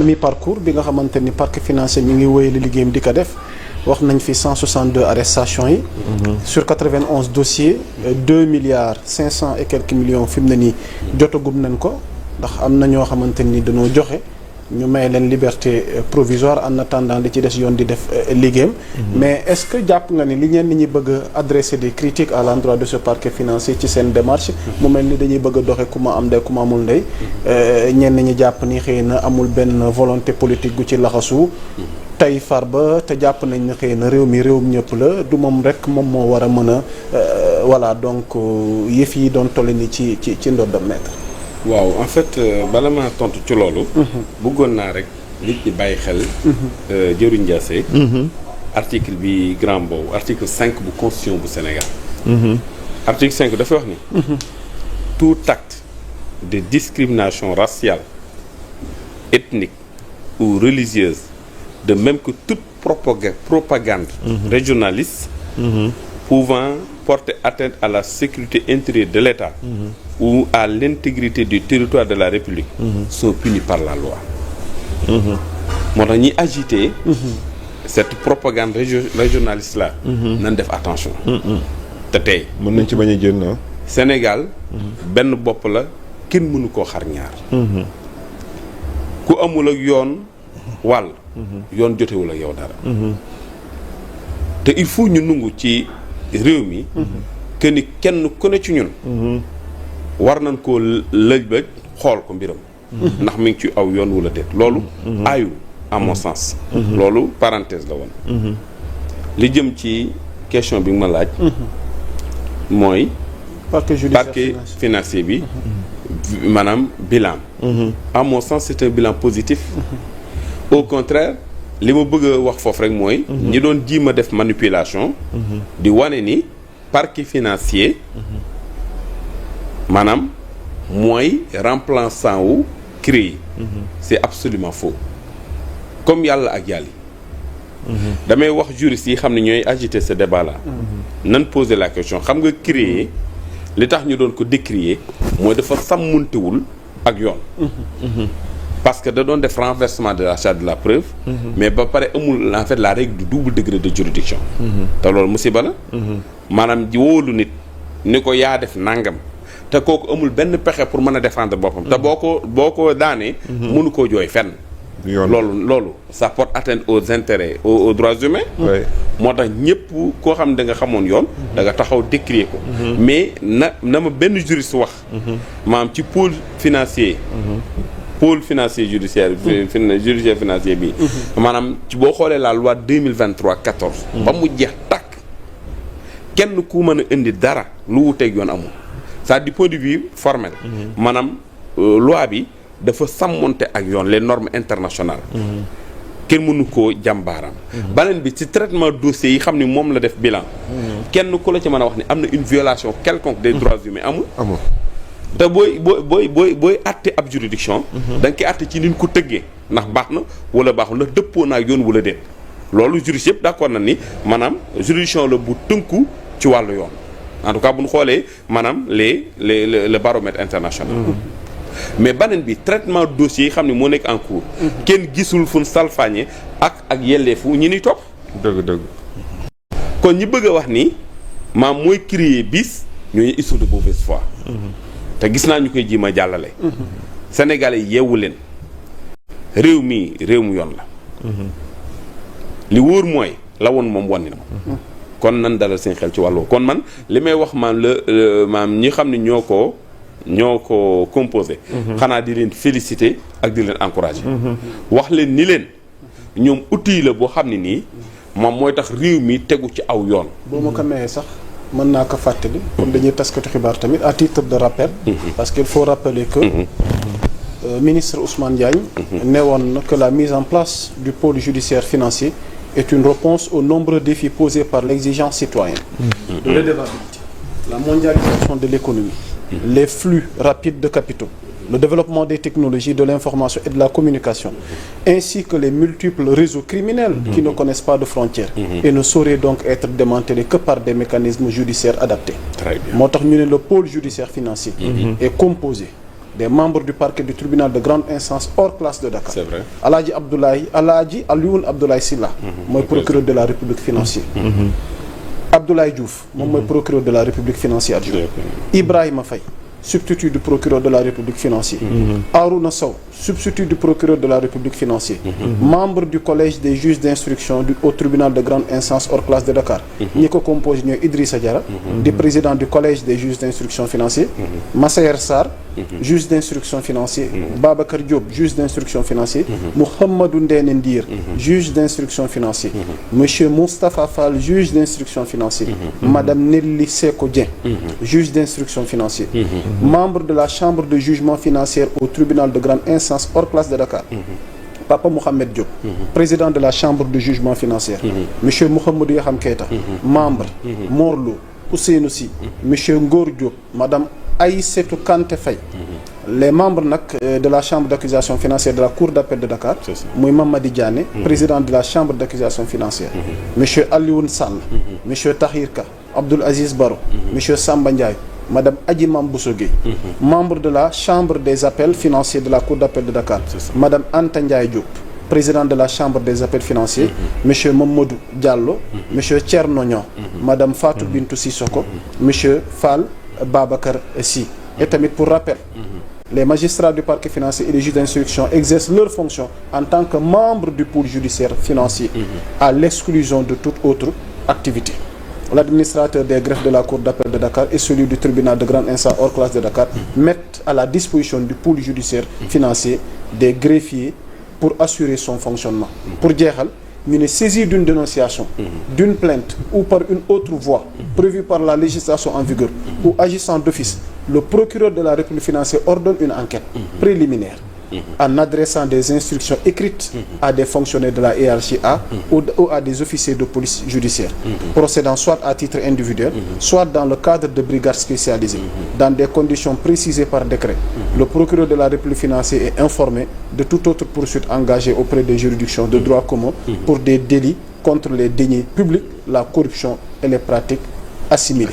mi parcours bi nga xamante ni parquet financier mi ngi wéyale liggéeyam di ko def wax nañ fi 162 arrestations yi. sur 91 dossiers 2 milliards 500 et quelques millions fi mu ne nii jotagum nañ ko ndax am na ñoo xamante ni dañoo joxe ñu may leen liberté provisoire en attendant li ci des yoon di def liggéeyam. Mais est-ce que jàpp nga ni li ñenn ñi bëgg a adresser des critiques à l'endroit de ce parquet financier ci seen démarche mu mel ni dañuy bëgg a doxe ku ma am ndey ku ma amul ndey ñenn ñi jàpp ni xëy na amul benn volonté politique gu ci laxasu tey Farba te jàpp nañ ne xëy na réew mi réewum ñëpp la du moom rek moom moo war a mën a voilà donc yëf yi doon toll ni ci ndoddam maître. waaw en fait bala ma tontu ci loolu. bëggoon naa rek nit ñi bàyyi xel. Jëwriñ Ndiassé. article bi grand boobu article 5 bu constitution bu Sénégal. article 5 dafa wax ni. tout acte de discrimination raciale ethnique ou religieuse de même que toute propagande régionaliste pouvant porter atteinte à la sécurité intérieure de l'État ou à l'intégrité du territoire de la République sont punis par la loi. moo tax ñi agiter cette propagande régionaliste là nañ def attention te tey mën nañ ci bañ a jël Sénégal benn bopp la kenn mënu koo xar ñaar ku amul ak yoon wàll yoon jotewul ak yow dara te il faut ñu nungu ci réew mi que ni kenn ku ne ci ñun war nañ koo lëj-bëj xool ko mbiram ndax mi ngi ci aw yoon wala déet loolu aayul à mon sens loolu parenthèse la woon li jëm ci question bi nga ma laaj mooy parquet financier bi maanaam bilan à mon sens c'est un bilan positif au contraire li ma bëgg a wax foofu rek mooy ñi doon jiima def manipulation di wane ni parquet financier maanaam mooy remplaçant wu CREI c'est absolument faux comme yàlla ak yàlla damay wax juristes yi xam ne ñooy agiter ce débat là nan poser la question xam nga CREI li tax ñu doon ko décrier mooy dafa sàmmuntewul ak yoon parce que da doon def renversement de la charge de la preuve mais ba pare amul en fait la règle du double degré de juridiction te loolu musiba la maanaam ji wóolu nit ni ko yaa def nangam te kooku amul benn pexe pour mën a défendre boppam te boo ko daanee mënu koo jooy fenn loolu ça porte atteinte aux intérêts aux droits humains moo tax ñëpp koo xam ne da nga xamoon yoon da nga taxaw décrier ko mais na ma benn juriste wax maanaam ci pôle financier judiciaire judiciaire financier bi maanaam ci boo xoolee la loi 2023-14 ba mu jeex tàkk kenn ku mën a indi dara lu wuteeg yoon amul ça du point de vue formel maanaam loi bi dafa sàmmonte ak yoon les normes internationales kenn mënu koo jàmbaaraam beneen bi ci traitement dossier yi xam ni moom la def bilan kenn ku la ci mën a wax ni am na une violation quelconque des droits humains amul te booy àtte ab juridiction da nga koy àtte ci ni ñu ko tëggee ndax baax na wala baaxul ndax dëppoo naa yoon wala déet loolu juriste yëpp d'accord na ni maanaam juridiction la bu tënku ci wàllu yoon en tout cas bu ñu xoolee maanaam le baromètre international mais beneen bi traitement dossier yi xam ne moo nekk en cours kenn gisul fu ñu salfaañe ak yelleefu ñi ni topp dëgg kon ñi bëgg a wax ni maam mooy créer bis ñooñu ils sont de mauvaise foi te gis naa ñu koy jiima jàllale sénégalais yeewu leen réew mu yoon la li wóor mooy la woon moom wonni na kon nan dalal seen xel ci wàllu kon man li may wax maam ñi xam ne ñoo ko composé xanaa di leen féliciter ak di leen encourager wax leen ni leen ñoom outil la boo xam ne nii moom mooy tax réew mi tegu ci aw yoon boo ma ko mayee sax mën naa ko fàttali comme dañuy taskatu xibaar tamit à titre de rappel parce qu'il faut rappeler que ministre Ousmane Diagne newoon na que la mise en place du pôle judiciaire financier est une réponse aux nombreux défis posés par l'exigence citoyenne de l'redevabilité, la mondialisation de l'économie, les flux rapides de capitaux, le développement des technologies de l'information et de la communication, ainsi que les multiples réseaux criminels qui ne connaissent pas de frontières et ne sauraient donc être démantelés que par des mécanismes judiciaires adaptés. Très bien. moo tax ñu ne le pôle judiciaire financier est composé des membres du parquet du tribunal de grande instance hors classe de Dakar. C'est vrai. Alaaji Alioune Abdoulaye Sylla mooy procureur de la République financier. Abdoulaye Diouf moom mooy procureur de la République financier adjoint. Ibrahima Faye substitut du procureur de la République financier. Arouna Sow substitut du procureur de la République financier. Membre du collège des juges d'instruction au tribunal de grande instance hors classe de Dakar. ñi ko compose ñooy Idrissa Diarra di président du collège des juges d'instruction financier. Massayer Sarr juge d'instruction financier. Babacar Diop juge d'instruction financier. Mouhamadou Ndéné Ndir juge d'instruction financier. Monsieur Moustapha Fall juge d'instruction financier. Madame Nelly Seko Dieng juge d'instruction financier. Membre de la chambre de jugement financière au tribunal de grande instance hors classe de Dakar. Papa Mohamed Diop président de la chambre de jugement financière. Monsieur Mouhamadou Yaham Keita membre. Morlo Ousseynou Sy monsieur Ngor Diop madame Aïssetou Kanté Faye. Les membres nag de la chambre d'accusation financière de la cour d'appel de Dakar muy Mamadi Diané président de la chambre d'accusation financière. Monsieur Alioune Sall monsieur Tahir Ka Abdoul Aziz Baro monsieur Samba Ndiaye madame Adjimam Bousso Gueye membre de la chambre des appels financiers de la cour d'appel de Dakar. Madame Anta Ndiaye Diop président de la chambre des appels financiers. Monsieur Mamadou Diallo monsieur Thierno Niang madame Fatou Bintou Sissoko monsieur Fall Babacar Sy. Et tamit pour rappel les magistrats du parquet financier et les juges d'instruction exercent leurs fonctions en tant que membres du pôle judiciaire financier à l'exclusion de toute autre activité. L'administrateur des greffes de la cour d'appel de Dakar et celui du tribunal de grande instance hors classe de Dakar mettent à la disposition du pôle judiciaire financier des greffiers pour assurer son fonctionnement. Pour jeexal ñu ne saisir d'une dénonciation, d'une plainte ou par une autre voie prévue par la législation en vigueur ou agissant d'office, le procureur de la République financière ordonne une enquête préliminaire en adressant des instructions écrites à des fonctionnaires de la hiérarchie A ou à des officiers de police judiciaire, procédant soit à titre individuel, soit dans le cadre de brigades spécialisées, dans des conditions précisées par décret. Le procureur de la République financière est informé de toute autre poursuite engagée auprès des juridictions de droit commun pour des délits contre les deniers publics, la corruption et les pratiques assimilé.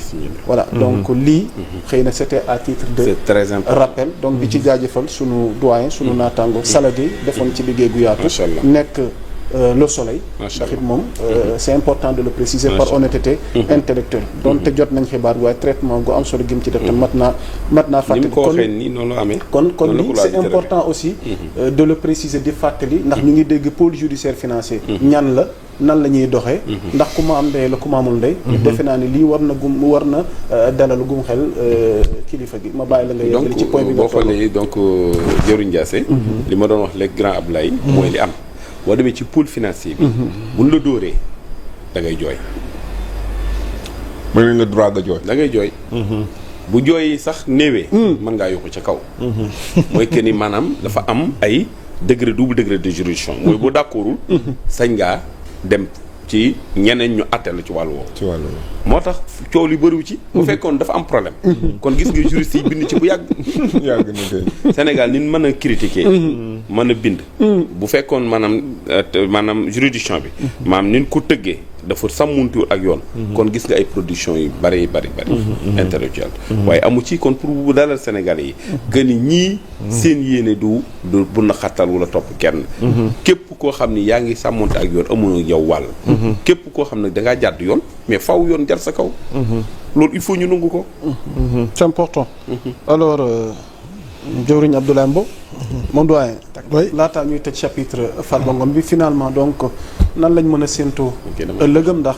Voilà donc lii xëy na c'était à titre de c'est très important. rappel donc di ci jaajëfal sunu doyen sunu naataango Saladi defoon ci liggéey gu yaatu nekk le soleil ndax it moom c'est important de le préciser par honnêteté intellectuelle donte jot nañ xibaar waaye traitement gu am solo gim ci def tam mat naa fàttali kon lii c'est important aussi de le préciser di fàttali ndax ñu ngi dégg pôle judiciaire financier ñan la nan la ñuy doxee ndax ku ma am ndey la ku ma amul ndey defe naa ne lii war na dalal gum xel kilifa gi ma bàyyi la nga yeggali ci point bi nga boo xoolee donc Dieuwrine Ndiassé li ma doon wax léegi grand Ablaye mooy li am boo demee ci pôle financier bi buñ la dóoree da ngay jooy mën nañ la droit nga jooy da ngay jooy bu jooy sax néewee mën ngaa yokku ca kaw mooy que ni maanaam dafa am ay double degré de juridiction mooy boo d'accordul sañ ngaa dem ci ñeneen ñu àtte la ci wàllu woowu moo tax coow li bëriwu ci bu fekkoon dafa am problème kon gis nga juriste yi bind ci bu yàgg na tey Sénégal ni mën a critiquer mën a bind bu fekkoon maanaam juridiction bi maanaam ni ko tëggee dafa sàmmuntuwul ak yoon kon gis nga ay production yu bari intellectuelle waaye amu ci kon pour bu dalal Sénégalais yi gën ni ñii seen yéene du bu na xattal wala topp kenn képp koo xam ni yaa ngi sàmmonte ak yoon amul yow wàll képp koo xam ne dangaa jàdd yoon mais faw yoon jar sa kaw loolu il faut ñu nangu ko c'est important alors Dieuwrine Abdoulaye Mbow mon doyen laataa ñuy tëj chapitre Farba Ngom bi finalement donc nan lañ mën a séentoo ëllëgam ndax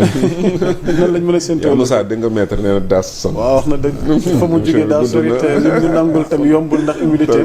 nan lañ mën a séentoo Moussa dégg nga maître nee na daas son waaw wax na dëgg fa mu jógee daa sori te ñu nangul tam yombul ndax humilité